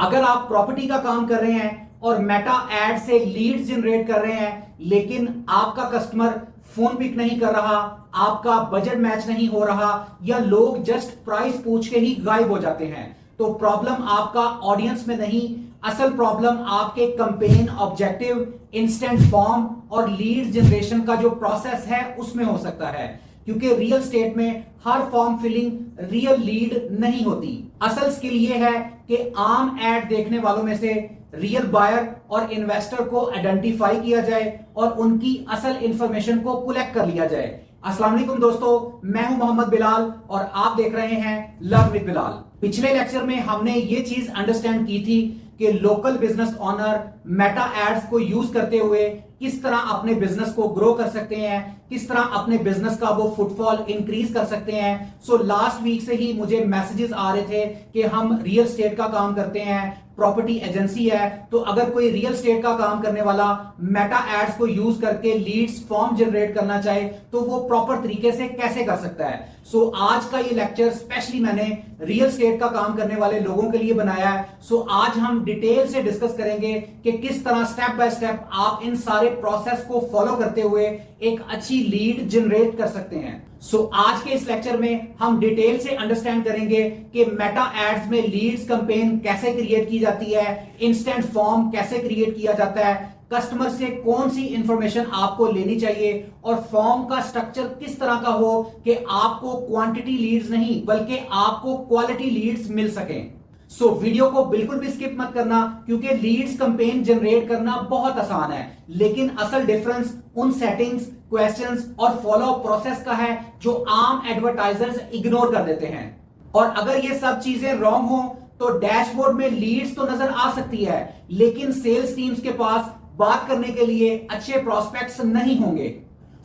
अगर आप प्रॉपर्टी का काम कर रहे हैं और मेटा एड से लीड्स जनरेट कर रहे हैं, लेकिन आपका कस्टमर फोन पिक नहीं कर रहा, आपका बजट मैच नहीं हो रहा, या लोग जस्ट प्राइस पूछ के ही गायब हो जाते हैं, तो प्रॉब्लम आपका ऑडियंस में नहीं, असल प्रॉब्लम आपके कैंपेन ऑब्जेक्टिव, इंस्टेंट फॉर्म और लीड जनरेशन का जो प्रोसेस है उसमें हो सकता है। क्योंकि रियल स्टेट में हर फॉर्म फिलिंग रियल लीड नहीं होती। असल स्किल ये है कि आम एड देखने वालों में से रियल बायर और इन्वेस्टर को आइडेंटिफाई किया जाए और उनकी असल इंफॉर्मेशन को कलेक्ट कर लिया जाए। अस्सलाम वालेकुम दोस्तों, मैं हूं मोहम्मद बिलाल और आप देख रहे हैं लर्न विद बिलाल। पिछले लेक्चर में हमने ये चीज अंडरस्टैंड की थी कि local business owner Meta ads को यूज करते हुए किस तरह अपने बिजनेस को ग्रो कर सकते हैं, किस तरह अपने बिजनेस का वो फुटफॉल इंक्रीज कर सकते हैं। सो लास्ट वीक से ही मुझे मैसेजेस आ रहे थे कि हम रियल स्टेट का काम करते हैं, प्रॉपर्टी एजेंसी है, तो अगर कोई रियल स्टेट का काम करने वाला मेटा एड्स को यूज करके लीड्स फॉर्म जनरेट करना चाहे तो वो प्रॉपर तरीके से कैसे कर सकता है। सो आज का ये लेक्चर स्पेशली मैंने रियल स्टेट का काम करने वाले लोगों के लिए बनाया है। सो आज हम डिटेल से डिस्कस करेंगे कि किस तरह स्टेप बाय स्टेप आप इन सारे प्रोसेस को फॉलो करते हुए एक अच्छी लीड जनरेट कर सकते हैं। सो आज के इस लेक्चर में हम डिटेल से अंडरस्टैंड करेंगे कि मेटा एड्स में लीड्स कैंपेन कैसे क्रिएट की जाती है, इंस्टेंट फॉर्म कैसे क्रिएट किया जाता है, कस्टमर से कौन सी इंफॉर्मेशन आपको लेनी चाहिए और फॉर्म का स्ट्रक्चर किस तरह का हो कि आपको क्वांटिटी लीड्स नहीं बल्कि आपको क्वालिटी लीड्स मिल सकें। सो वीडियो को बिल्कुल भी स्किप मत करना, क्योंकि लीड्स कैंपेन जनरेट करना बहुत आसान है, लेकिन असल डिफरेंस उन सेटिंग्स, क्वेश्चंस और फॉलो प्रोसेस का है जो आम एडवर्टाइजर्स इग्नोर कर देते हैं। और अगर ये सब चीजें रॉन्ग हो तो डैशबोर्ड में लीड्स तो नजर आ सकती है, लेकिन सेल्स टीम्स के पास बात करने के लिए अच्छे प्रोस्पेक्ट्स नहीं होंगे।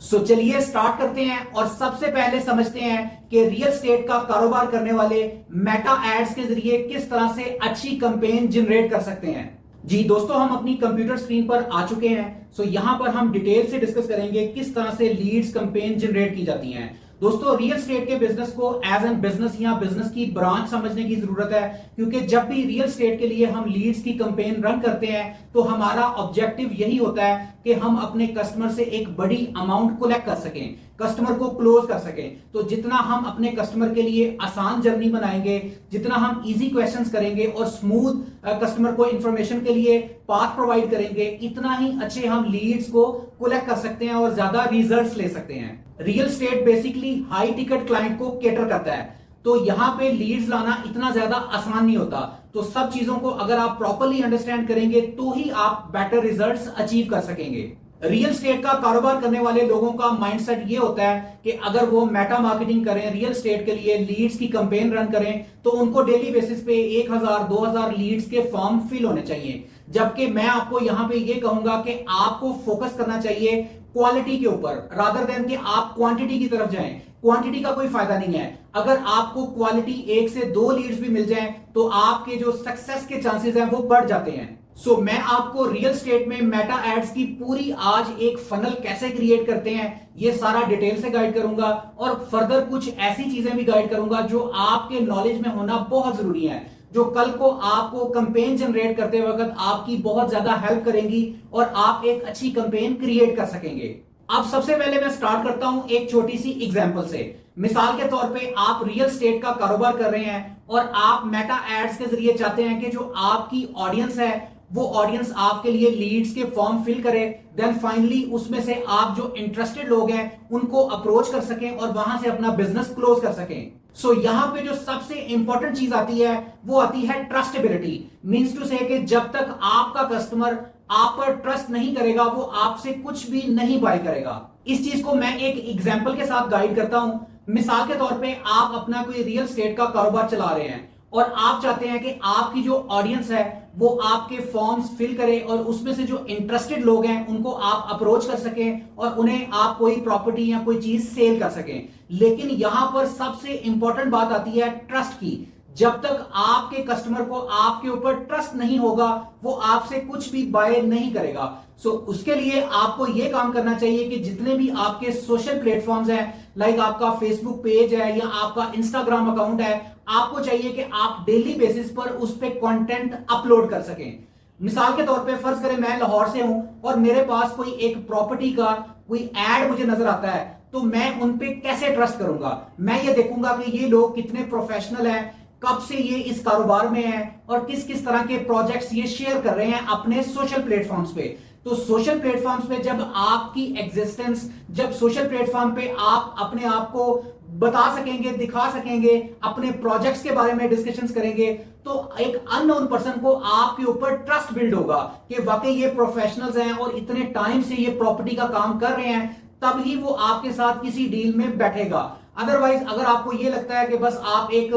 सो चलिए स्टार्ट करते हैं और सबसे पहले समझते हैं कि रियल स्टेट का कारोबार करने वाले मेटा एड्स के जरिए किस तरह से अच्छी कैंपेन जनरेट कर सकते हैं। जी दोस्तों, हम अपनी कंप्यूटर स्क्रीन पर आ चुके हैं। सो यहां पर हम डिटेल से डिस्कस करेंगे किस तरह से लीड्स कैंपेन जनरेट की जाती हैं। दोस्तों, रियल स्टेट के बिजनेस को एज एन बिजनेस या बिजनेस की ब्रांच समझने की जरूरत है, क्योंकि जब भी रियल स्टेट के लिए हम लीड्स की कैंपेन रन करते हैं तो हमारा ऑब्जेक्टिव यही होता है कि हम अपने कस्टमर से एक बड़ी अमाउंट कलेक्ट कर सकें, कस्टमर को क्लोज कर सकें। तो जितना हम अपने कस्टमर के लिए आसान जर्नी बनाएंगे, जितना हम इजी क्वेश्चंस करेंगे और स्मूथ कस्टमर को इंफॉर्मेशन के लिए पाथ प्रोवाइड करेंगे, इतना ही अच्छे हम लीड्स को कलेक्ट कर सकते हैं और ज्यादा रिजल्ट्स ले सकते हैं। Real estate basically high ticket client को कैटर करता है, तो यहां पे लीड्स लाना इतना ज्यादा आसान नहीं होता। तो सब चीजों को अगर आप प्रॉपर्ली अंडरस्टैंड करेंगे तो ही आप बेटर रिजल्ट्स अचीव कर सकेंगे। रियल स्टेट का कारोबार करने वाले लोगों का माइंडसेट ये होता है कि अगर वो मेटा मार्केटिंग करें, रियल स्टेट के लिए लीड्स की कैंपेन रन करें, तो उनको डेली बेसिस पे 1000 2000 लीड्स के फॉर्म फिल होने चाहिए। जबकि मैं आपको यहां पे ये कहूंगा कि आपको फोकस करना चाहिए क्वालिटी के ऊपर, रादर देन कि आप क्वांटिटी की तरफ जाएं। क्वांटिटी का कोई फायदा नहीं है। अगर आपको क्वालिटी 1 से 2 लीड्स भी मिल जाएं तो आपके जो सक्सेस के चांसेस हैं वो बढ़ जाते हैं। सो मैं आपको रियल स्टेट में मेटा एड्स की पूरी आज एक फनल कैसे क्रिएट करते हैं ये सारा डिटेल से गाइड करूंगा, और फर्दर कुछ ऐसी चीजें भी गाइड करूंगा जो आपके नॉलेज में होना बहुत जरूरी है, जो कल को आपको कैंपेन जनरेट करते वक्त आपकी बहुत ज्यादा हेल्प करेंगी और आप एक अच्छी कैंपेन क्रिएट कर सकेंगे। अब सबसे पहले मैं स्टार्ट करता हूं एक छोटी सी एग्जांपल से। मिसाल के तौर पे आप रियल स्टेट का कारोबार कर रहे हैं और आप मेटा एड्स के जरिए चाहते हैं कि जो आपकी ऑडियंस है वो ऑडियंस आपके लिए लीड्स के फॉर्म फिल करे, देन फाइनली उसमें से आप जो इंटरेस्टेड लोग हैं उनको अप्रोच कर सकें और वहां से अपना बिजनेस क्लोज कर सकें। सो यहां पे जो सबसे इंपॉर्टेंट चीज आती है वो आती है ट्रस्टेबिलिटी। मींस टू से कि जब तक आपका कस्टमर आप पर ट्रस्ट नहीं करेगा वो आपसे कुछ भी नहीं बाय करेगा। इस चीज को मैं एक एग्जांपल के साथ गाइड करता हूं। मिसाल के तौर पे आप अपना कोई रियल स्टेट का कारोबार चला रहे हैं और आप चाहते हैं कि आपकी जो ऑडियंस है वो आपके फॉर्म्स फिल करे और उसमें से जो इंटरेस्टेड लोग हैं उनको आप अप्रोच कर सकें और उन्हें आप कोई प्रॉपर्टी या कोई चीज सेल कर सकें। लेकिन यहां पर सबसे इंपॉर्टेंट बात आती है ट्रस्ट की। जब तक आपके कस्टमर को आपके ऊपर ट्रस्ट नहीं होगा वो आपसे कुछ भी बाय नहीं करेगा। सो उसके लिए आपको यह काम करना चाहिए कि जितने भी आपके सोशल प्लेटफॉर्म्स हैं, लाइक आपका फेसबुक पेज है या आपका इंस्टाग्राम अकाउंट है, आपको चाहिए कि आप डेली बेसिस पर उस पर कंटेंट अपलोड कर सकें। मिसाल के तौर पे फर्ज करें मैं लाहौर से हूं और मेरे पास कोई एक प्रॉपर्टी का कोई एड मुझे नजर आता है, तो मैं उन पे कैसे ट्रस्ट करूंगा? मैं ये देखूंगा कि ये लोग कितने प्रोफेशनल हैं, कब से ये इस कारोबार में हैं और किस किस तरह के प्रोजेक्ट्स ये शेयर कर रहे हैं अपने सोशल प्लेटफॉर्म्स पे। तो सोशल प्लेटफॉर्म्स पे जब आपकी एग्जिस्टेंस, जब सोशल प्लेटफॉर्म पे आप अपने आप को बता सकेंगे, दिखा सकेंगे, अपने प्रोजेक्ट्स के बारे में डिस्कशंस करेंगे, तो एक अननोन पर्सन को आपके ऊपर ट्रस्ट बिल्ड होगा कि वाकई ये प्रोफेशनल्स हैं और इतने टाइम से ये प्रॉपर्टी का काम कर रहे हैं, तब ही वो आपके साथ किसी डील में बैठेगा। अदरवाइज अगर आपको ये लगता है कि बस आप एक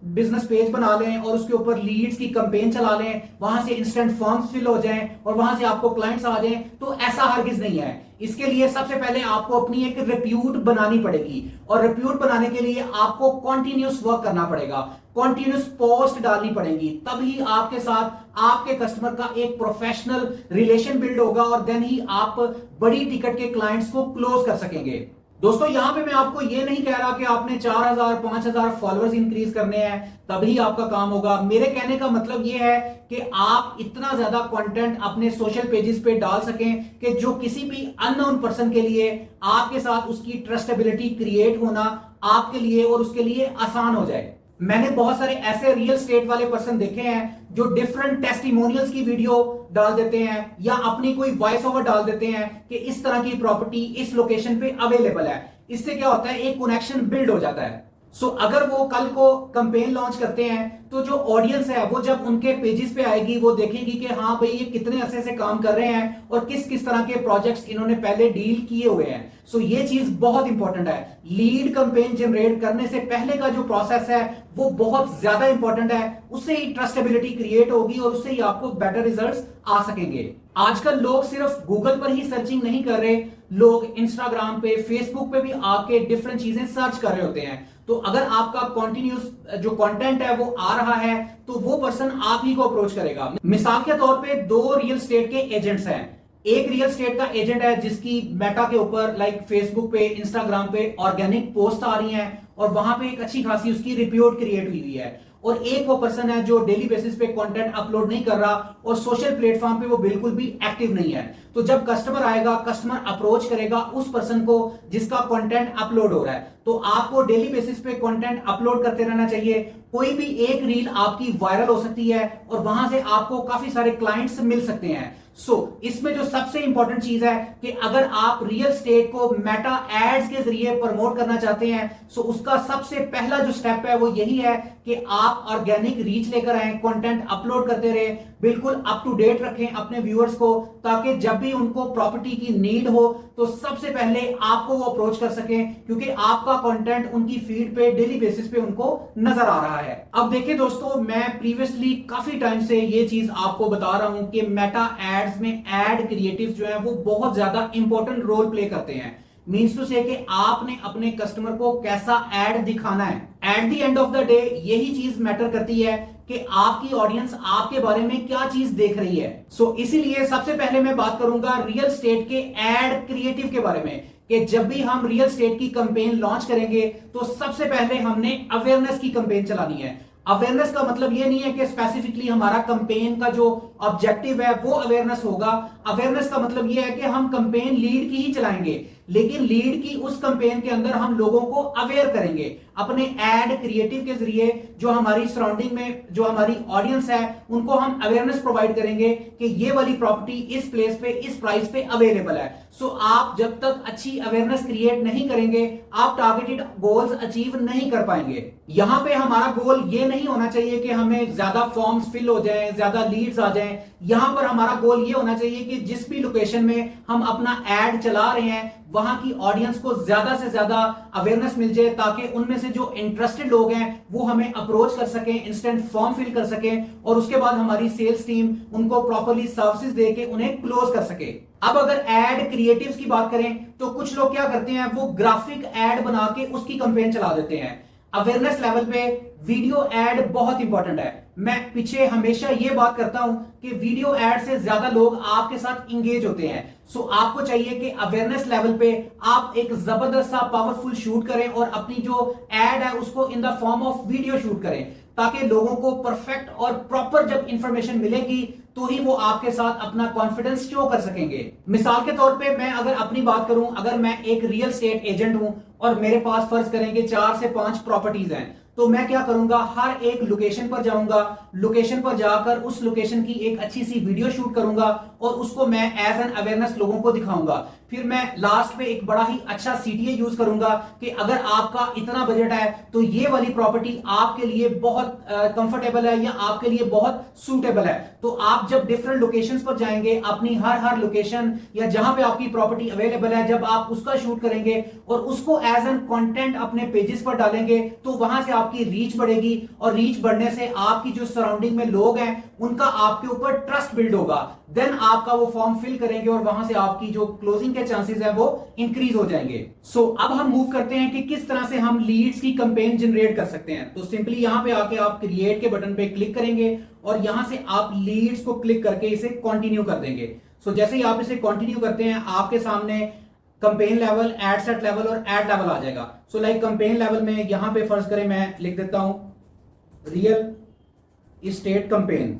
बिजनेस पेज बना लें और उसके ऊपर लीड्स की कैंपेन चला लें, वहां से इंस्टेंट फॉर्म्स फिल हो जाएं और वहां से आपको क्लाइंट्स आ जाएं, तो ऐसा हरगिज नहीं है। इसके लिए सबसे पहले आपको अपनी एक रिप्यूट बनानी पड़ेगी और रिप्यूट बनाने के लिए आपको कॉन्टिन्यूस वर्क करना पड़ेगा, कॉन्टिन्यूस पोस्ट डालनी पड़ेगी, तभी आपके साथ आपके कस्टमर का एक प्रोफेशनल रिलेशन बिल्ड होगा और देन ही आप बड़ी टिकट के क्लाइंट्स को क्लोज कर सकेंगे। दोस्तों यहां पे मैं आपको ये नहीं कह रहा कि आपने 4000 5000 फॉलोअर्स इंक्रीज करने हैं तभी आपका काम होगा। मेरे कहने का मतलब ये है कि आप इतना ज्यादा कंटेंट अपने सोशल पेजेस पे डाल सकें कि जो किसी भी अननोन पर्सन के लिए आपके साथ उसकी ट्रस्टेबिलिटी क्रिएट होना आपके लिए और उसके लिए आसान हो जाए। मैंने बहुत सारे ऐसे रियल स्टेट वाले पर्सन देखे हैं जो डिफरेंट टेस्टिमोनियल्स की वीडियो डाल देते हैं या अपनी कोई वॉइस ओवर डाल देते हैं कि इस तरह की प्रॉपर्टी इस लोकेशन पे अवेलेबल है। इससे क्या होता है, एक कनेक्शन बिल्ड हो जाता है। सो अगर वो कल को कैंपेन लॉन्च करते हैं तो जो ऑडियंस है वो जब उनके पेजेस पे आएगी वो देखेगी कि हाँ भाई ये कितने अरसे से काम कर रहे हैं और किस किस तरह के प्रोजेक्ट्स इन्होंने पहले डील किए हुए हैं। सो ये चीज बहुत इंपॉर्टेंट है। लीड कैंपेन जनरेट करने से पहले का जो प्रोसेस है वो बहुत ज्यादा इंपॉर्टेंट है, उससे ही ट्रस्टेबिलिटी क्रिएट होगी और उससे ही आपको बेटर रिजल्ट्स आ सकेंगे। आजकल लोग सिर्फ गूगल पर ही सर्चिंग नहीं कर रहे, लोग इंस्टाग्राम पे, फेसबुक पे भी आके डिफरेंट चीजें सर्च कर रहे होते हैं। तो अगर आपका कॉन्टिन्यूस जो कंटेंट है वो आ रहा है तो वो पर्सन आप ही को अप्रोच करेगा। मिसाल के तौर पे 2 रियल स्टेट के एजेंट्स हैं। एक रियल स्टेट का एजेंट है जिसकी मेटा के ऊपर लाइक फेसबुक पे, इंस्टाग्राम पे ऑर्गेनिक पोस्ट आ रही हैं और वहां पे एक अच्छी खासी उसकी रिप्यूट क्रिएट हुई है। और एक वो पर्सन है जो डेली बेसिस पे कंटेंट अपलोड नहीं कर रहा और सोशल प्लेटफॉर्म पे वो बिल्कुल भी एक्टिव नहीं है। तो जब कस्टमर आएगा, कस्टमर अप्रोच करेगा उस पर्सन को जिसका कंटेंट अपलोड हो रहा है, तो आपको डेली बेसिस पे कंटेंट अपलोड करते रहना चाहिए। कोई भी एक रील आपकी वायरल हो सकती है और वहां से आपको काफी सारे क्लाइंट्स मिल सकते हैं। इसमें जो सबसे इंपॉर्टेंट चीज है कि अगर आप रियल स्टेट को मेटा एड्स के जरिए प्रमोट करना चाहते हैं, उसका सबसे पहला जो स्टेप है वो यही है कि आप ऑर्गेनिक रीच लेकर आए, कंटेंट अपलोड करते रहे, बिल्कुल अप टू डेट रखें अपने व्यूअर्स को, ताकि जब भी उनको प्रॉपर्टी की नीड हो तो सबसे पहले आपको वो अप्रोच कर सकें, क्योंकि आपका कंटेंट उनकी फीड पे डेली बेसिस पे उनको नजर आ रहा है। अब देखिए दोस्तों, मैं प्रीवियसली काफी टाइम से ये चीज आपको बता रहा हूं कि मेटा एड्स में एड क्रिएटिव जो है वो बहुत ज्यादा इंपॉर्टेंट रोल प्ले करते हैं। मीन्स टू से कि आपने अपने कस्टमर को कैसा एड दिखाना है। At the end of the day यही चीज मैटर करती है कि आपकी ऑडियंस आपके बारे में क्या चीज देख रही है। इसीलिए सबसे पहले मैं बात करूंगा रियल स्टेट के एड क्रिएटिव के बारे में, कि जब भी हम रियल स्टेट की कैंपेन लॉन्च करेंगे तो सबसे पहले हमने अवेयरनेस की कैंपेन चलानी है। अवेयरनेस का मतलब ये नहीं है कि स्पेसिफिकली हमारा कैंपेन का जो ऑब्जेक्टिव है वो अवेयरनेस होगा। अवेयरनेस का मतलब ये है कि हम कैंपेन लीड की ही चलाएंगे, लेकिन लीड की उस कैंपेन के अंदर हम लोगों को अवेयर करेंगे अपने एड क्रिएटिव के जरिए। जो हमारी सराउंडिंग में जो हमारी ऑडियंस है उनको हम अवेयरनेस प्रोवाइड करेंगे कि ये वाली प्रॉपर्टी इस प्लेस पे, इस प्राइस पे अवेलेबल है। आप जब तक अच्छी अवेयरनेस क्रिएट नहीं करेंगे, आप टारगेटेड गोल्स अचीव नहीं कर पाएंगे। यहां पे हमारा गोल ये नहीं होना चाहिए कि हमें ज्यादा फॉर्म्स फिल हो जाएं, ज्यादा लीड्स आ जाएं। यहां पर हमारा गोल ये होना चाहिए कि जिस भी लोकेशन में हम अपना एड चला रहे हैं वहां की ऑडियंस को ज्यादा से ज्यादा अवेयरनेस मिल जाए, ताकि उनमें से जो इंटरेस्टेड लोग हैं वो हमें अप्रोच कर सकें, इंस्टेंट फॉर्म फिल कर सकें और उसके बाद हमारी सेल्स टीम उनको प्रॉपर्ली सर्विसेज देके उन्हें क्लोज कर सके। अब अगर एड क्रिएटिव्स की बात करें तो कुछ लोग क्या करते हैं, वो ग्राफिक एड बना के उसकी कैंपेन चला देते हैं। अवेयरनेस लेवल पे वीडियो एड बहुत इंपॉर्टेंट है। मैं पीछे हमेशा ये बात करता हूं कि वीडियो एड से ज्यादा लोग आपके साथ इंगेज होते हैं। सो आपको चाहिए कि अवेयरनेस लेवल पे आप एक जबरदस्त सा पावरफुल शूट करें और अपनी जो एड है उसको in the form of video shoot करें, ताकि लोगों को परफेक्ट और प्रॉपर जब इंफॉर्मेशन मिलेगी तो ही वो आपके साथ अपना कॉन्फिडेंस शो कर सकेंगे। मिसाल के तौर पे मैं अगर अपनी बात करूं, अगर मैं एक रियल एस्टेट एजेंट हूं और मेरे पास फर्ज करेंगे 4 से 5 प्रॉपर्टीज हैं, तो मैं क्या करूंगा, हर एक लोकेशन पर जाऊंगा, लोकेशन पर जाकर उस लोकेशन की एक अच्छी सी वीडियो शूट करूंगा और उसको मैं एज एन अवेयरनेस लोगों को दिखाऊंगा। फिर मैं लास्ट में एक बड़ा ही अच्छा सीटीए यूज करूंगा कि अगर आपका इतना बजट है तो ये वाली प्रॉपर्टी आपके लिए बहुत कंफर्टेबल है या आपके लिए बहुत सूटेबल है। तो आप जब डिफरेंट लोकेशंस पर जाएंगे, अपनी हर लोकेशन या जहां पे आपकी प्रॉपर्टी अवेलेबल है, जब आप उसका शूट करेंगे और उसको एज एन कंटेंट अपने पेजेस पर डालेंगे तो वहां से आपकी रीच बढ़ेगी और रीच बढ़ने से आपकी जो सराउंडिंग में लोग हैं उनका आपके ऊपर ट्रस्ट बिल्ड होगा। देन आपका वो फॉर्म फिल करेंगे और वहां से आपकी जो क्लोजिंग के चांसेस है वो इंक्रीज हो जाएंगे। सो अब हम मूव करते हैं कि किस तरह से हम लीड्स की कैंपेन जनरेट कर सकते हैं। तो सिंपली यहां पे आके आप क्रिएट के बटन पे क्लिक करेंगे और यहां से आप लीड्स को क्लिक करके इसे कंटिन्यू कर देंगे। सो जैसे ही आप इसे कंटिन्यू करते हैं आपके सामने campaign level, ad set level और एड लेवल आ जाएगा। सो लाइक कैंपेन लेवल में यहां पे फर्ज करें मैं लिख देता हूं रियल एस्टेट कैंपेन।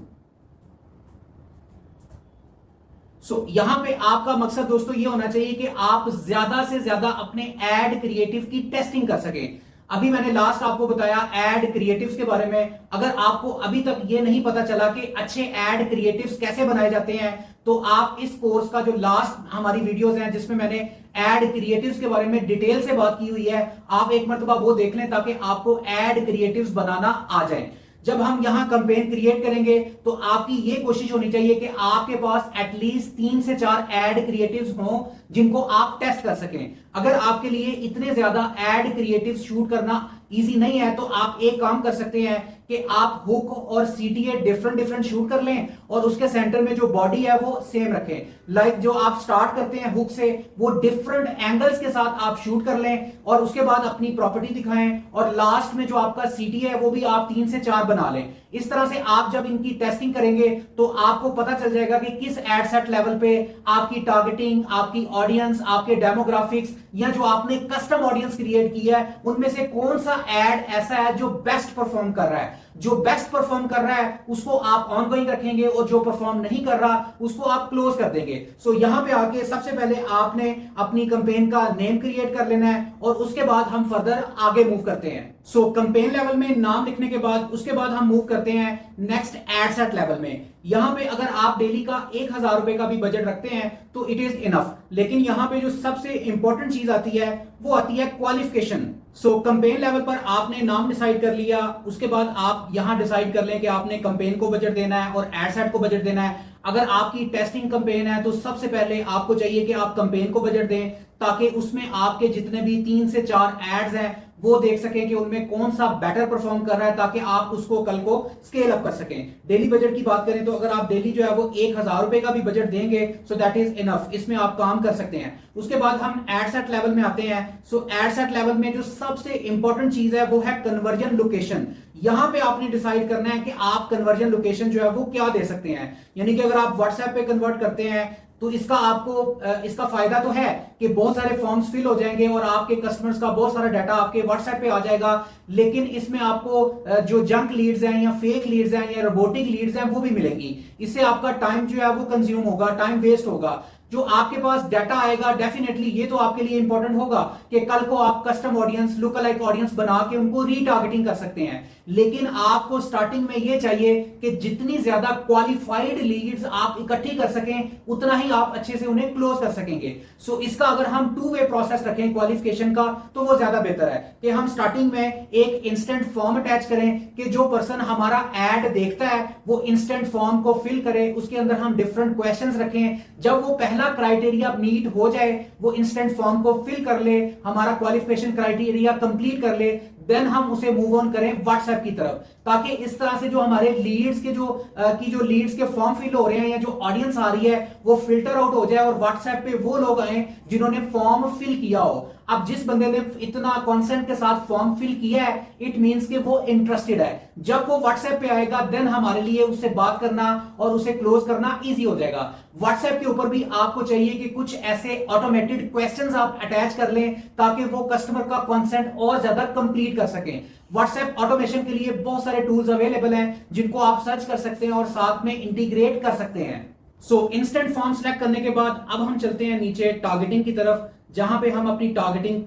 सो यहां पे आपका मकसद दोस्तों ये होना चाहिए कि आप ज्यादा से ज्यादा अपने एड क्रिएटिव की टेस्टिंग कर सकें। अभी मैंने लास्ट आपको बताया एड क्रिएटिव्स के बारे में। अगर आपको अभी तक ये नहीं पता चला कि अच्छे एड क्रिएटिव्स कैसे बनाए जाते हैं, तो आप इस कोर्स का जो लास्ट हमारी वीडियोस हैं जिसमें मैंने एड क्रिएटिव्स के बारे में डिटेल से बात की हुई है, आप एक मर्तबा वो देख लें ताकि आपको एड क्रिएटिव्स बनाना आ जाए। जब हम यहां कैंपेन क्रिएट करेंगे तो आपकी ये कोशिश होनी चाहिए कि आपके पास एटलीस्ट 3 से 4 एड क्रिएटिव्स हों जिनको आप टेस्ट कर सकें। अगर आपके लिए इतने ज्यादा एड क्रिएटिव्स शूट करना इजी नहीं है तो आप एक काम कर सकते हैं कि आप हुक और सीटीए डिफरेंट शूट कर लें और उसके सेंटर में जो बॉडी है वो सेम रखें। लाइक जो आप स्टार्ट करते हैं हुक से वो डिफरेंट एंगल्स के साथ आप शूट कर लें और उसके बाद अपनी प्रॉपर्टी दिखाएं और लास्ट में जो आपका सीटीए है वो भी आप 3 से 4 बना लें। इस तरह से आप जब इनकी टेस्टिंग करेंगे तो आपको पता चल जाएगा कि किस एड सेट लेवल पे आपकी टारगेटिंग, आपकी ऑडियंस, आपके डेमोग्राफिक्स या जो आपने कस्टम ऑडियंस क्रिएट की है उनमें से कौन सा एड ऐसा है जो बेस्ट परफॉर्म कर रहा है। जो बेस्ट परफॉर्म कर रहा है उसको आप ऑनगोइंग रखेंगे और जो परफॉर्म नहीं कर रहा उसको आप क्लोज कर देंगे। सो यहां पे आके सबसे पहले आपने अपनी कैंपेन का नेम क्रिएट कर लेना है और उसके बाद हम फर्दर आगे मूव करते हैं। सो कैंपेन लेवल में नाम लिखने के बाद उसके बाद हम मूव करते हैं नेक्स्ट एड सेट लेवल में। यहां पे अगर आप डेली का 1000 रुपए का भी बजट रखते हैं तो इट इज इनफ। लेकिन यहां पे जो सबसे इंपॉर्टेंट चीज आती है वो आती है क्वालिफिकेशन। सो कैंपेन लेवल पर आपने नाम डिसाइड कर लिया, उसके बाद आप यहां डिसाइड कर लें कि आपने कैंपेन को बजट देना है और एड सेट को बजट देना है। अगर आपकी टेस्टिंग कैंपेन है तो सबसे पहले आपको चाहिए कि आप कैंपेन को बजट दें ताकि उसमें आपके जितने भी 3 से 4 एड्स हैं वो देख सकें कि उनमें कौन सा बेटर परफॉर्म कर रहा है ताकि आप उसको कल को स्केल अप कर सकें। डेली बजट की बात करें तो अगर आप डेली जो है वो 1000 रुपए का भी बजट देंगे सो दैट इज इनफ, इसमें आप काम कर सकते हैं। उसके बाद हम एड सेट लेवल में आते हैं। सो एड सेट लेवल में जो सबसे इंपॉर्टेंट चीज है वो है कन्वर्जन लोकेशन। यहां पे आपने डिसाइड करना है कि आप कन्वर्जन लोकेशन जो है वो क्या दे सकते हैं। यानी कि अगर आप व्हाट्सएप पे कन्वर्ट करते हैं तो इसका आपको इसका फायदा तो है कि बहुत सारे फॉर्म्स फिल हो जाएंगे और आपके कस्टमर्स का बहुत सारा डाटा आपके व्हाट्सएप पे आ जाएगा। लेकिन इसमें आपको जो जंक लीड्स हैं या फेक लीड्स हैं या रोबोटिक लीड्स हैं वो भी मिलेंगी। इससे आपका टाइम जो है वो कंज्यूम होगा, टाइम वेस्ट होगा। जो आपके पास डाटा आएगा डेफिनेटली ये तो आपके लिए इंपॉर्टेंट होगा कि कल को आप custom audience, look alike audience बना के उनको रीटारगेटिंग कर सकते हैं। लेकिन आपको स्टार्टिंग में ये चाहिए कि जितनी ज्यादा क्वालिफाइड लीड्स आप इकट्ठी कर सकें उतना ही आप अच्छे से उन्हें क्लोज कर सकेंगे। सो इसका अगर हम 2 वे प्रोसेस रखें क्वालिफिकेशन का तो वो ज्यादा बेहतर है कि हम स्टार्टिंग में एक इंस्टेंट फॉर्म अटैच करें कि जो पर्सन हमारा एड देखता है वो इंस्टेंट फॉर्म को फिल करे, उसके अंदर हम डिफरेंट क्वेश्चंस रखें। जब वो पहला क्राइटेरिया मीट हो जाए वो इंस्टेंट फॉर्म को फिल कर ले, हमारा क्वालिफिकेशन क्राइटेरिया कंप्लीट कर ले, देन हम उसे मूव ऑन करें व्हाट्सएप की तरफ, ताकि इस तरह से जो हमारे लीड्स के जो लीड्स के फॉर्म फिल हो रहे हैं या जो ऑडियंस आ रही है वो फिल्टर आउट हो जाए और व्हाट्सएप पे वो लोग आए जिन्होंने फॉर्म फिल किया हो। अब जिस बंदे ने इतना कॉन्सेंट के साथ फॉर्म फिल किया है, इट मींस कि वो इंटरेस्टेड है। जब वो व्हाट्सएप पे आएगा देन हमारे लिए उससे बात करना और उसे क्लोज करना इजी हो जाएगा। व्हाट्सएप के ऊपर भी आपको चाहिए कि कुछ ऐसे ऑटोमेटेड क्वेश्चंस आप अटैच कर लें ताकि वो कस्टमर का कॉन्सेंट और ज्यादा कंप्लीट कर सकें। व्हाट्सएप ऑटोमेशन के लिए बहुत सारे टूल्स अवेलेबल हैं जिनको आप सर्च कर सकते हैं और साथ में इंटीग्रेट कर सकते हैं। इंस्टेंट फॉर्म सेलेक्ट करने के बाद अब हम चलते हैं नीचे टारगेटिंग की तरफ, जहां पे हम अपनी टारगेटिंग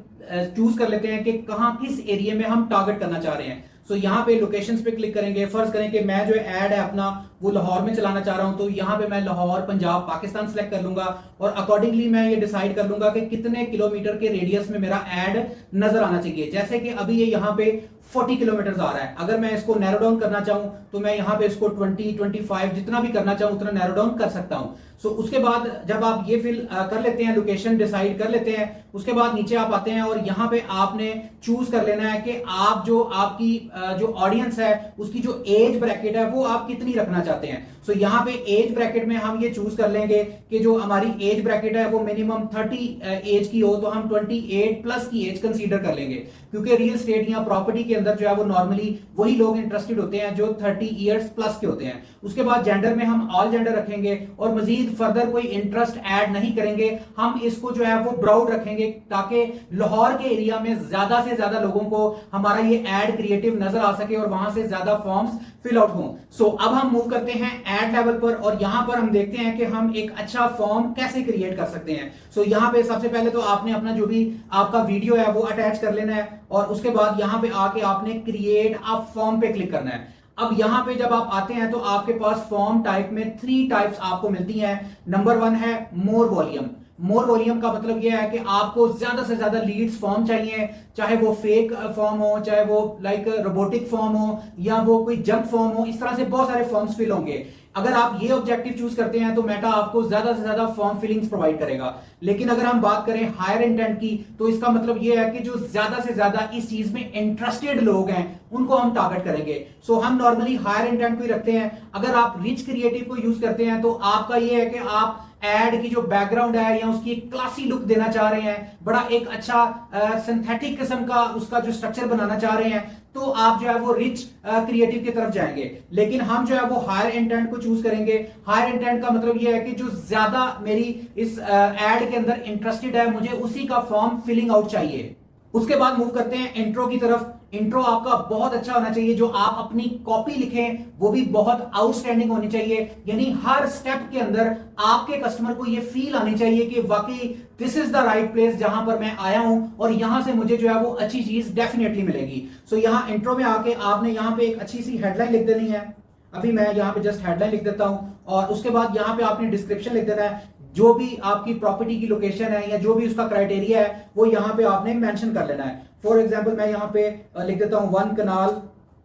चूज कर लेते हैं कि कहां किस एरिया में हम टारगेट करना चाह रहे हैं। यहाँ पे लोकेशंस पे क्लिक करेंगे। फर्ज करें कि मैं जो ऐड है अपना वो लाहौर में चलाना चाह रहा हूं, तो यहाँ पे मैं लाहौर, पंजाब, पाकिस्तान सेलेक्ट कर लूंगा और अकॉर्डिंगली मैं ये डिसाइड कर लूंगा कि कितने किलोमीटर के रेडियस में मेरा ऐड नजर आना चाहिए। जैसे कि अभी ये यहाँ पे 40 किलोमीटर आ रहा है। अगर मैं इसको नैरो डाउन करना चाहूं तो मैं यहाँ पे इसको 20, 25 जितना भी करना चाहूं उतना नैरो डाउन कर सकता हूं। उसके बाद जब आप ये फिल कर लेते हैं, लोकेशन डिसाइड कर लेते हैं, उसके बाद नीचे आप आते हैं और यहाँ पे आपने चूज कर लेना है कि आप जो आपकी जो ऑडियंस है उसकी जो एज ब्रैकेट है वो आप कितनी रखना चाहते हैं। यहाँ पे एज ब्रैकेट में हम ये चूज कर लेंगे कि जो हमारी एज ब्रैकेट है वो मिनिमम 30 एज की हो, तो हम 28 प्लस की एज कंसीडर कर लेंगे, क्योंकि रियल एस्टेट या प्रॉपर्टी के अंदर जो है वो नॉर्मली वही लोग इंटरेस्टेड होते हैं जो 30 ईयर्स प्लस के होते हैं। उसके बाद जेंडर में हम ऑल जेंडर रखेंगे और मजीद फर्दर कोई इंटरेस्ट ऐड नहीं करेंगे। हम इसको जो है वो ब्राउड रखेंगे ताकि लाहौर के एरिया में ज्यादा से ज्यादा लोगों को हमारा ये एड क्रिएटिव नजर आ सके और वहां से ज्यादा फॉर्म्स फिल आउट हों। अब हम मूव करते हैं एड लेवल पर और यहां पर हम देखते हैं कि हम एक अच्छा फॉर्म कैसे क्रिएट कर सकते हैं। यहां पे सबसे पहले तो आपने अपना जो भी आपका वीडियो है वो अटैच कर लेना है और उसके बाद यहां पे आके आपने क्रिएट अ फॉर्म पे क्लिक करना है। अब यहां पे जब आप आते हैं तो आपके पास फॉर्म टाइप में 3 टाइप्स आपको मिलती हैं। नंबर 1 है मोर वॉल्यूम। मोर वॉल्यूम का मतलब यह है कि आपको ज्यादा से ज्यादा लीड्स फॉर्म चाहिए, चाहे वो फेक फॉर्म हो, चाहे वो लाइक रोबोटिक फॉर्म हो या वो कोई जंक फॉर्म हो। इस तरह से बहुत सारे फॉर्म्स फिल होंगे। अगर आप ये ऑब्जेक्टिव चूज करते हैं तो मेटा आपको ज्यादा से ज्यादा फॉर्म फिलिंग्स प्रोवाइड करेगा। लेकिन अगर हम बात करें हायर इंटेंट की तो इसका मतलब ये है कि जो ज्यादा से ज्यादा इस चीज में इंटरेस्टेड लोग हैं उनको हम टारगेट करेंगे। हम नॉर्मली हायर इंटेंट को ही रखते हैं। अगर आप रिच क्रिएटिव को यूज करते हैं तो आपका ये है कि आप एड की जो बैकग्राउंड है या उसकी एक क्लासी लुक देना चाह रहे हैं, बड़ा एक अच्छा सिंथेटिक किस्म का उसका जो स्ट्रक्चर बनाना चाह रहे हैं, तो आप जो है वो रिच क्रिएटिव की तरफ जाएंगे। लेकिन हम जो है वो हायर इंटेंट को चूज करेंगे। हायर इंटेंट का मतलब ये है कि जो ज्यादा मेरी इस एड के अंदर इंटरेस्टेड है, मुझे उसी का फॉर्म फिलिंग आउट चाहिए। उसके बाद मूव करते हैं इंट्रो की तरफ। इंट्रो आपका बहुत अच्छा होना चाहिए। जो आप अपनी कॉपी लिखें वो भी बहुत आउटस्टैंडिंग होनी चाहिए, यानी हर स्टेप के अंदर आपके कस्टमर को ये फील आनी चाहिए कि वाकई this is the right place जहां पर मैं आया हूं और यहां से मुझे जो है वो अच्छी चीज डेफिनेटली मिलेगी। यहां इंट्रो में आके आपने यहां पे एक अच्छी सी हेडलाइन लिख देनी है। अभी मैं यहां पे जस्ट हेडलाइन लिख देता हूं और उसके बाद यहां पे आपने डिस्क्रिप्शन लिख देना है। जो भी आपकी प्रॉपर्टी की लोकेशन है या जो भी उसका क्राइटेरिया है वो यहां पे आपने मेंशन कर लेना है। फॉर एग्जांपल मैं यहां पे लिख देता हूं 1 kanal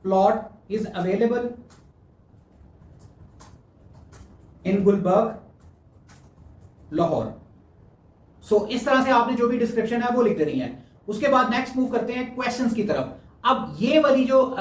plot is available in Gulberg, Lahore. इस तरह से आपने जो भी डिस्क्रिप्शन है वो लिख देनी है। उसके बाद नेक्स्ट मूव करते हैं क्वेश्चंस की तरफ। अब ये वाली जो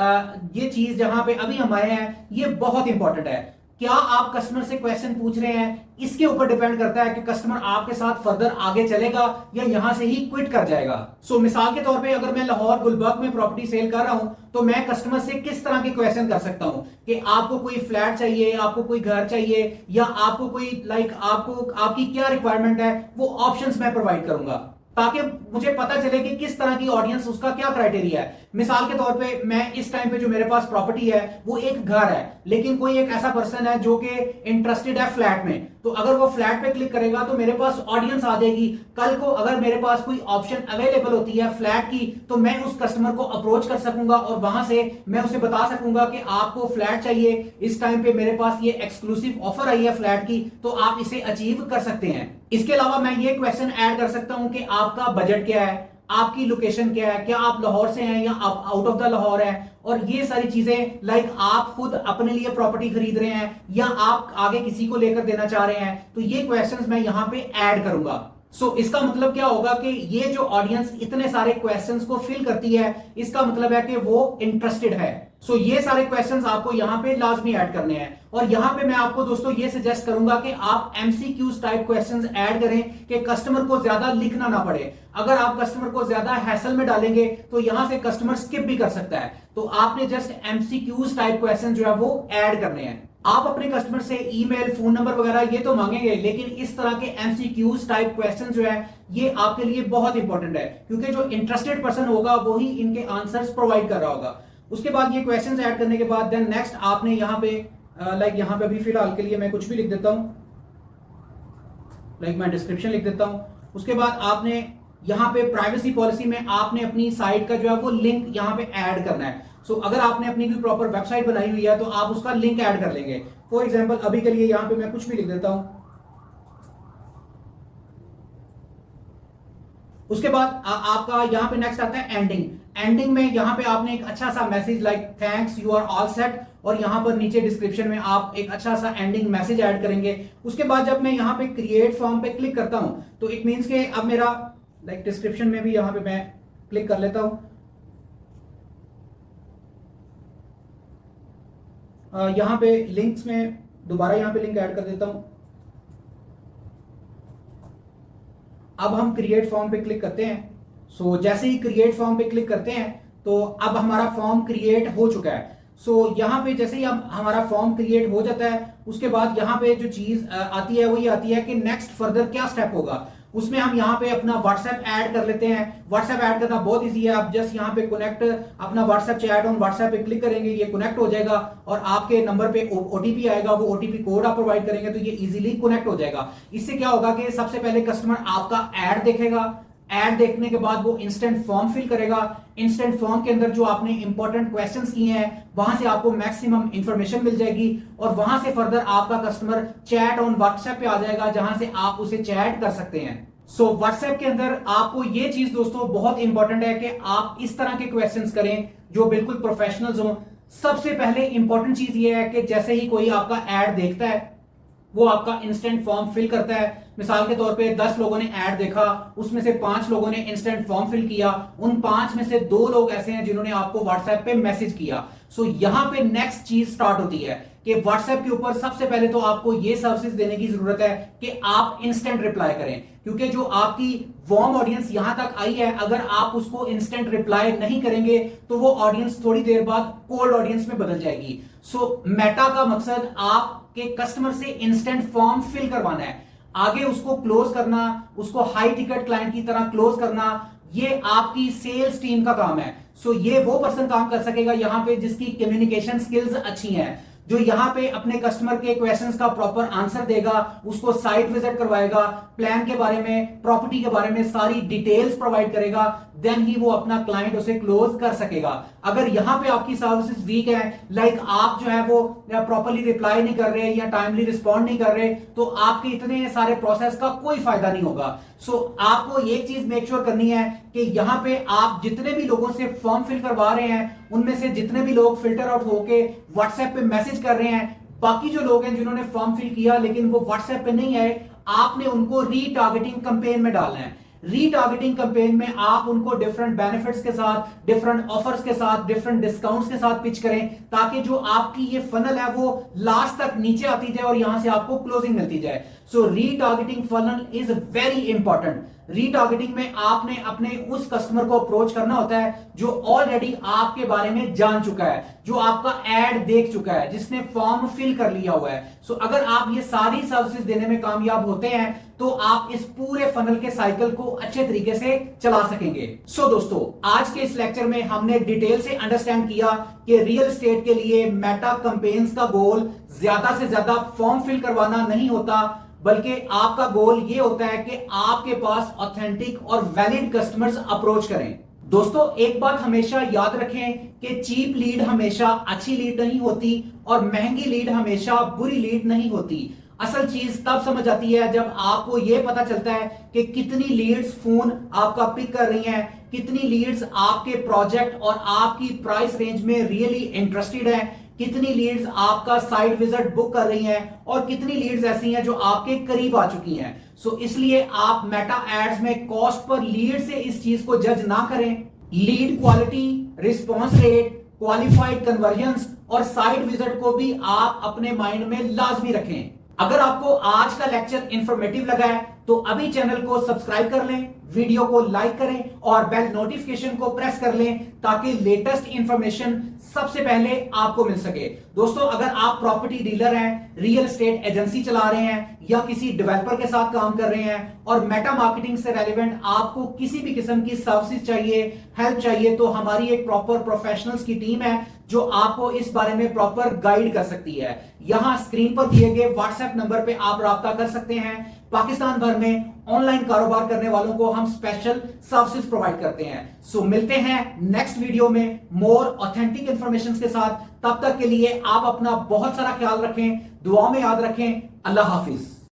ये चीज जहां पे अभी हम आए हैं ये बहुत इंपॉर्टेंट है। क्या आप कस्टमर से क्वेश्चन पूछ रहे हैं, इसके ऊपर डिपेंड करता है कि कस्टमर आपके साथ फर्दर आगे चलेगा या यहां से ही क्विट कर जाएगा। मिसाल के तौर पे अगर मैं लाहौर गुलबर्ग में प्रॉपर्टी सेल कर रहा हूं तो मैं कस्टमर से किस तरह के क्वेश्चन कर सकता हूं कि आपको कोई फ्लैट चाहिए, आपको कोई घर चाहिए या आपको कोई आपको आपकी क्या रिक्वायरमेंट है, वो ऑप्शंस मैं प्रोवाइड करूंगा ताकि मुझे पता चले कि किस तरह की ऑडियंस, उसका क्या क्राइटेरिया है। मिसाल के तौर पे मैं इस टाइम पे जो मेरे पास प्रॉपर्टी है वो एक घर है, लेकिन कोई एक ऐसा पर्सन है जो कि इंटरेस्टेड है फ्लैट में, तो अगर वो फ्लैट पे क्लिक करेगा तो मेरे पास ऑडियंस आ जाएगी। कल को अगर मेरे पास कोई ऑप्शन अवेलेबल होती है फ्लैट की तो मैं उस कस्टमर को अप्रोच कर सकूंगा और वहां से मैं उसे बता सकूंगा कि आपको फ्लैट चाहिए, इस टाइम पे मेरे पास ये एक्सक्लूसिव ऑफर आई है फ्लैट की, तो आप इसे अचीव कर सकते हैं। इसके अलावा मैं ये क्वेश्चन ऐड कर सकता हूं कि आपका बजट क्या है, आपकी लोकेशन क्या है, क्या आप लाहौर से हैं या आप आउट ऑफ द लाहौर है, और ये सारी चीजें लाइक आप खुद अपने लिए प्रॉपर्टी खरीद रहे हैं या आप आगे किसी को लेकर देना चाह रहे हैं, तो ये क्वेश्चंस मैं यहां पे ऐड करूंगा। इसका मतलब क्या होगा कि ये जो ऑडियंस इतने सारे क्वेश्चंस को फिल करती है, इसका मतलब है कि वो इंटरेस्टेड है। ये सारे क्वेश्चंस आपको यहां पे लाजमी ऐड करने हैं। और यहां पे मैं आपको दोस्तों ये सजेस्ट करूंगा कि आप एमसीक्यूज टाइप क्वेश्चंस ऐड करें कि कस्टमर को ज्यादा लिखना ना पड़े। अगर आप कस्टमर को ज्यादा हैसल में डालेंगे तो यहां से कस्टमर स्किप भी कर सकता है। तो आपने जस्ट एमसीक्यूज टाइप क्वेश्चन जो है वो ऐड करने हैं। आप अपने कस्टमर से ईमेल, फोन नंबर वगैरह ये तो मांगेंगे, लेकिन इस तरह के एमसीक्यूज टाइप क्वेश्चन जो है ये आपके लिए बहुत इंपॉर्टेंट है, क्योंकि जो इंटरेस्टेड पर्सन होगा वही इनके आंसर्स प्रोवाइड कर रहा होगा। उसके बाद ये क्वेश्चंस ऐड करने के बाद देन नेक्स्ट आपने यहां पे यहां पे अभी फिलहाल के लिए मैं कुछ भी लिख देता हूं, मैं डिस्क्रिप्शन लिख देता हूं। उसके बाद आपने यहां पे प्राइवेसी पॉलिसी में आपने अपनी साइट का जो है वो लिंक यहां पे ऐड करना है। अगर आपने अपनी कोई प्रॉपर वेबसाइट बनाई हुई है तो आप उसका लिंक ऐड कर लेंगे। फॉर एग्जांपल अभी के लिए यहां पे मैं कुछ भी लिख देता हूं। उसके बाद आपका यहां पे नेक्स्ट आता है एंडिंग। एंडिंग में यहां पे आपने एक अच्छा सा message like thanks you are all set, और यहां पर नीचे डिस्क्रिप्शन में आप एक अच्छा सा एंडिंग मैसेज ऐड करेंगे। उसके बाद जब मैं यहां पे क्रिएट फॉर्म पे क्लिक करता हूं तो इट मींस के अब मेरा डिस्क्रिप्शन में भी यहां पे मैं क्लिक कर लेता हूं। यहां पे लिंक्स में दोबारा यहां पे लिंक ऐड कर देता हूं। अब हम क्रिएट फॉर्म पे क्लिक करते हैं। जैसे ही क्रिएट फॉर्म पे क्लिक करते हैं तो अब हमारा फॉर्म क्रिएट हो चुका है। यहां पे जैसे ही हमारा फॉर्म क्रिएट हो जाता है उसके बाद यहां पे जो चीज आती है वो ये आती है कि नेक्स्ट फर्दर क्या स्टेप होगा। उसमें हम यहाँ पे अपना व्हाट्सएप ऐड कर लेते हैं। व्हाट्सएप ऐड करना बहुत इजी है। आप जस्ट यहाँ पे कनेक्ट अपना व्हाट्सएप चैट ऑन व्हाट्सएप पे क्लिक करेंगे, ये कनेक्ट हो जाएगा और आपके नंबर पे ओटीपी आएगा। वो ओटीपी कोड आप प्रोवाइड करेंगे तो ये इजीली कनेक्ट हो जाएगा। इससे क्या होगा कि सबसे पहले कस्टमर आपका ऐड देखेगा। ऐड देखने के बाद वो इंस्टेंट फॉर्म फिल करेगा। इंस्टेंट फॉर्म के अंदर जो आपने इंपॉर्टेंट क्वेश्चंस किए हैं वहां से आपको मैक्सिमम इंफॉर्मेशन मिल जाएगी और वहां से फर्दर आपका कस्टमर चैट ऑन व्हाट्सएप पे आ जाएगा जहां से आप उसे चैट कर सकते हैं। व्हाट्सएप के अंदर आपको ये चीज दोस्तों बहुत इंपॉर्टेंट है कि आप इस तरह के क्वेश्चंस करें जो बिल्कुल प्रोफेशनल्स हो। सबसे पहले इंपॉर्टेंट चीज ये है कि जैसे ही कोई आपका ऐड देखता है वो आपका इंस्टेंट फॉर्म फिल करता है। मिसाल के तौर पे 10 लोगों ने ऐड देखा, उसमें से 5 लोगों ने इंस्टेंट फॉर्म फिल किया, उन 5 में से 2 लोग ऐसे हैं जिन्होंने आपको व्हाट्सएप पे मैसेज किया। यहां पे नेक्स्ट चीज स्टार्ट होती है कि व्हाट्सएप के ऊपर सबसे पहले तो आपको ये सर्विस देने की जरूरत है कि आप इंस्टेंट रिप्लाई करें, क्योंकि जो आपकी वार्म ऑडियंस यहां तक आई है अगर आप उसको इंस्टेंट रिप्लाई नहीं करेंगे तो वो ऑडियंस थोड़ी देर बाद कोल्ड ऑडियंस में बदल जाएगी। मेटा का मकसद आपके कस्टमर से इंस्टेंट फॉर्म फिल करवाना है, आगे उसको क्लोज करना, उसको हाई टिकट क्लाइंट की तरह क्लोज करना, ये आपकी सेल्स टीम का काम है। ये वो पर्सन काम कर सकेगा यहां पे जिसकी कम्युनिकेशन स्किल्स अच्छी हैं, जो यहां पे अपने कस्टमर के क्वेश्चंस का प्रॉपर आंसर देगा, उसको साइट विजिट करवाएगा, प्लान के बारे में, प्रॉपर्टी के बारे में सारी डिटेल्स प्रोवाइड करेगा, देन ही वो अपना क्लाइंट उसे क्लोज कर सकेगा। अगर यहां पे आपकी सर्विसेज वीक है, लाइक आप जो है वो प्रॉपरली रिप्लाई नहीं कर रहे या टाइमली रिस्पॉन्ड नहीं कर रहे, तो आपके इतने सारे प्रोसेस का कोई फायदा नहीं होगा। आपको एक चीज मेक श्योर करनी है कि यहां पे आप जितने भी लोगों से फॉर्म फिल करवा रहे हैं उनमें से जितने भी लोग फिल्टर आउट होके व्हाट्सएप पे मैसेज कर रहे हैं, बाकी जो लोग हैं जिन्होंने फॉर्म फिल किया लेकिन वो व्हाट्सएप पे नहीं आए, आपने उनको रीटारगेटिंग कैंपेन में डालना है। रीटारगेटिंग कैंपेन में आप उनको डिफरेंट बेनिफिट्स के साथ, डिफरेंट ऑफर्स के साथ, डिफरेंट डिस्काउंट्स के साथ पिच करें ताकि जो आपकी ये फनल है वो लास्ट तक नीचे आती जाए और यहां से आपको क्लोजिंग मिलती जाए। Retargeting funnel is very important. Retargeting में आपने अपने उस कस्टमर को अप्रोच करना होता है जो ऑलरेडी आपके बारे में जान चुका है, जो आपका एड देख चुका है, जिसने फॉर्म फिल कर लिया हुआ है। अगर आप ये सारी सर्विसेज देने में कामयाब होते हैं तो आप इस पूरे फनल के साइकिल को अच्छे तरीके से चला सकेंगे। दोस्तों, आज के इस लेक्चर में हमने डिटेल से अंडरस्टैंड किया कि रियल एस्टेट के लिए मेटा कैंपेन्स का गोल ज्यादा से ज्यादा फॉर्म फिल करवाना नहीं होता, बल्कि आपका गोल ये होता है कि आपके पास ऑथेंटिक और वैलिड कस्टमर्स अप्रोच करें। दोस्तों, एक बात हमेशा याद रखें कि चीप लीड हमेशा अच्छी लीड नहीं होती और महंगी लीड हमेशा बुरी लीड नहीं होती। असल चीज तब समझ आती है जब आपको यह पता चलता है कि कितनी लीड्स फोन आपका पिक कर रही हैं, कितनी लीड्स आपके प्रोजेक्ट और आपकी प्राइस रेंज में रियली इंटरेस्टेड है, कितनी लीड्स आपका साइट विजिट बुक कर रही हैं और कितनी लीड्स ऐसी हैं जो आपके करीब आ चुकी हैं। सो इसलिए आप मेटा एड्स में कॉस्ट पर लीड से इस चीज को जज ना करें। Lead quality, response rate, qualified convergence और साइट विजिट को भी आप अपने माइंड में लाजमी रखें। अगर आपको आज का लेक्चर इंफॉर्मेटिव लगा है तो अभी चैनल को सब्सक्राइब कर लें, वीडियो को लाइक करें और बेल नोटिफिकेशन को प्रेस कर लें ताकि लेटेस्ट इंफॉर्मेशन सबसे पहले आपको मिल सके। दोस्तों, अगर आप प्रॉपर्टी डीलर हैं, रियल एस्टेट एजेंसी चला रहे हैं या किसी डेवलपर के साथ काम कर रहे हैं और मेटा मार्केटिंग से रेलेवेंट आपको किसी भी किस्म की सर्विसेज चाहिए, हेल्प चाहिए, तो हमारी एक प्रॉपर प्रोफेशनल्स की टीम है जो आपको इस बारे में प्रॉपर गाइड कर सकती है। यहां स्क्रीन पर दिए गए व्हाट्सएप नंबर पे आप राब्ता कर सकते हैं। पाकिस्तान भर में ऑनलाइन कारोबार करने वालों को हम स्पेशल सर्विसेज प्रोवाइड करते हैं। सो मिलते हैं नेक्स्ट वीडियो में मोर ऑथेंटिक इंफॉर्मेशन के साथ। तब तक के लिए आप अपना बहुत सारा ख्याल रखें, दुआ में याद रखें। अल्लाह हाफिज।